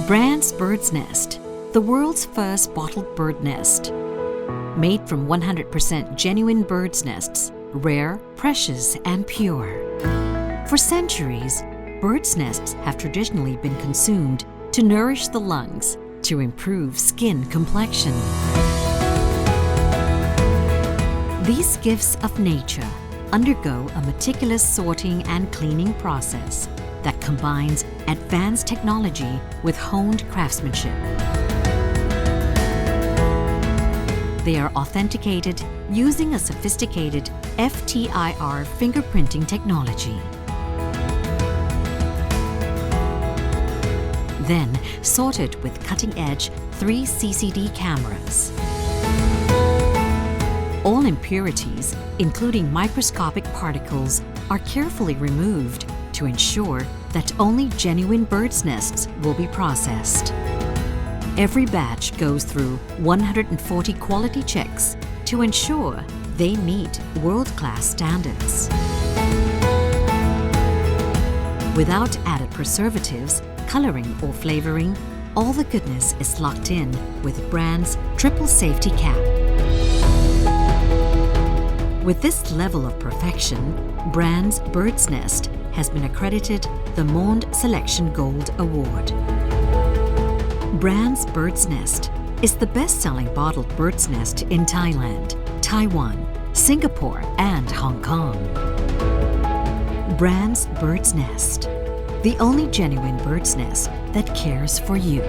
Brand's Bird's Nest, the world's first bottled bird nest. Made from 100% genuine bird's nests, rare, precious, and pure. For centuries, bird's nests have traditionally been consumed to nourish the lungs, to improve skin complexion. These gifts of nature undergo a meticulous sorting and cleaning process that combines advanced technology with honed craftsmanship. They are authenticated using a sophisticated FTIR Fingerprinting Technology. Then sorted with cutting-edge 3CCD cameras. All impurities, including microscopic particles, are carefully removed to ensure that only genuine bird's nests will be processed. Every batch goes through 140 quality checks to ensure they meet world-class standards. Without added preservatives, coloring, or flavoring, all the goodness is locked in with Brand's triple safety cap. With this level of perfection, Brand's Bird's Nest has been accredited the Monde Selection Gold Award. Brand's Bird's Nest is the best-selling bottled bird's nest in Thailand, Taiwan, Singapore, and Hong Kong. Brand's Bird's Nest, the only genuine bird's nest that cares for you.